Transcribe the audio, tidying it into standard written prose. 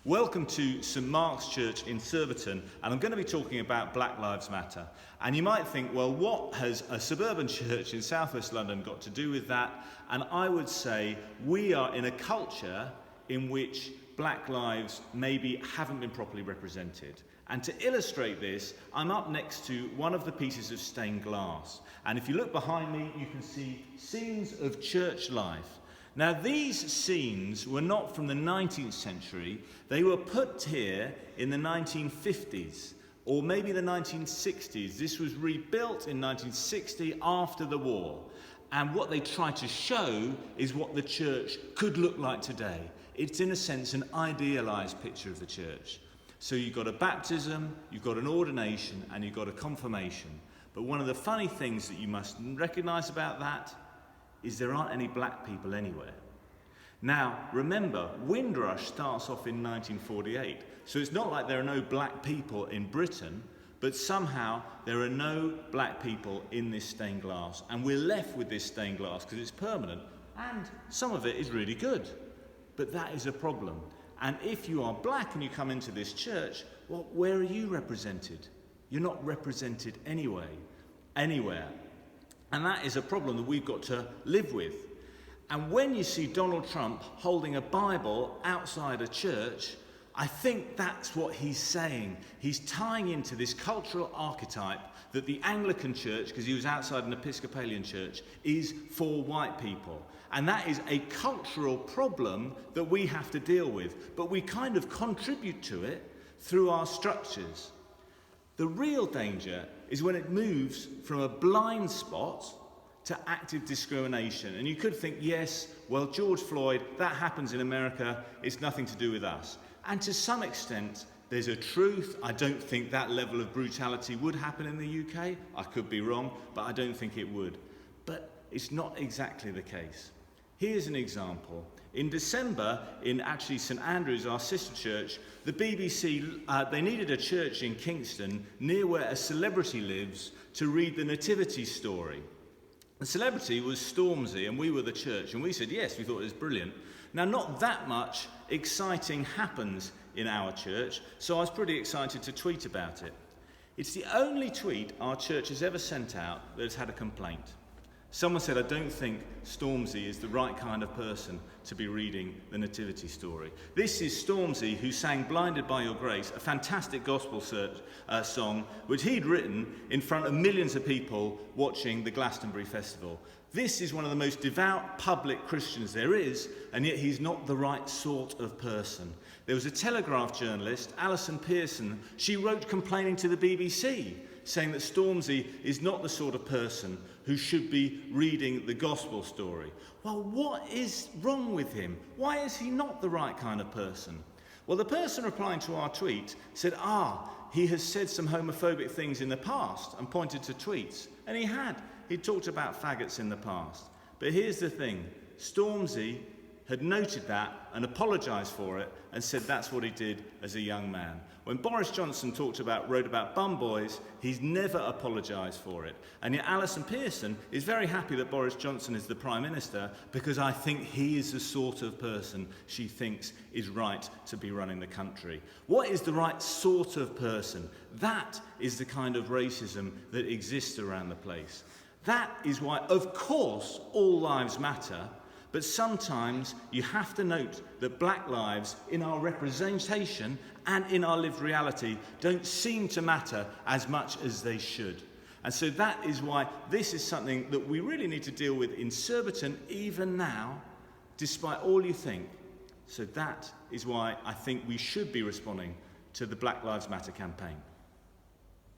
Welcome to St Mark's Church in Surbiton, and I'm going to be talking about Black Lives Matter. And you might think, well, what has a suburban church in southwest London got to do with that? And I would say we are in a culture in which black lives maybe haven't been properly represented. And to illustrate this, I'm up next to one of the pieces of stained glass. And if you look behind me, you can see scenes of church life. Now, these scenes were not from the 19th century. They were put here in the 1950s, or maybe the 1960s. This was rebuilt in 1960 after the war. And what they try to show is what the church could look like today. It's, in a sense, an idealised picture of the church. So you've got a baptism, you've got an ordination, and you've got a confirmation. But one of the funny things that you must recognise about that is there aren't any black people anywhere. Now, remember, Windrush starts off in 1948, so it's not like there are no black people in Britain, but somehow there are no black people in this stained glass, and we're left with this stained glass because it's permanent, and some of it is really good. But that is a problem. And if you are black and you come into this church, well, where are you represented? You're not represented anywhere. And that is a problem that we've got to live with. And when you see Donald Trump holding a Bible outside a church, I think that's what he's saying. He's tying into this cultural archetype that the Anglican church, because he was outside an Episcopalian church, is for white people. And that is a cultural problem that we have to deal with. But we kind of contribute to it through our structures. The real danger is when it moves from a blind spot to active discrimination. And you could think, yes, well, George Floyd, that happens in America, it's nothing to do with us. And to some extent, there's a truth. I don't think that level of brutality would happen in the UK. I could be wrong, but I don't think it would. But it's not exactly the case. Here's an example. In December, in actually St Andrews, our sister church, the BBC, they needed a church in Kingston near where a celebrity lives to read the Nativity story. The celebrity was Stormzy, and we were the church, and we said yes, we thought it was brilliant. Now, not that much exciting happens in our church, so I was pretty excited to tweet about it. It's the only tweet our church has ever sent out that has had a complaint. Someone said, I don't think Stormzy is the right kind of person to be reading the Nativity story. This is Stormzy, who sang Blinded by Your Grace, a fantastic gospel song, which he'd written in front of millions of people watching the Glastonbury Festival. This is one of the most devout public Christians there is, and yet he's not the right sort of person. There was a Telegraph journalist, Alison Pearson. She wrote complaining to the BBC, saying that Stormzy is not the sort of person who should be reading the gospel story. Well, what is wrong with him? Why is he not the right kind of person? Well, the person replying to our tweet said, he has said some homophobic things in the past, and pointed to tweets. And he had. He'd talked about faggots in the past. But here's the thing. Stormzy had noted that and apologised for it and said that's what he did as a young man. When Boris Johnson wrote about bum boys, he's never apologised for it. And yet Alison Pearson is very happy that Boris Johnson is the Prime Minister, because I think he is the sort of person she thinks is right to be running the country. What is the right sort of person? That is the kind of racism that exists around the place. That is why, of course, all lives matter. But sometimes you have to note that black lives, in our representation and in our lived reality, don't seem to matter as much as they should. And so that is why this is something that we really need to deal with in Surbiton, even now, despite all you think. So that is why I think we should be responding to the Black Lives Matter campaign.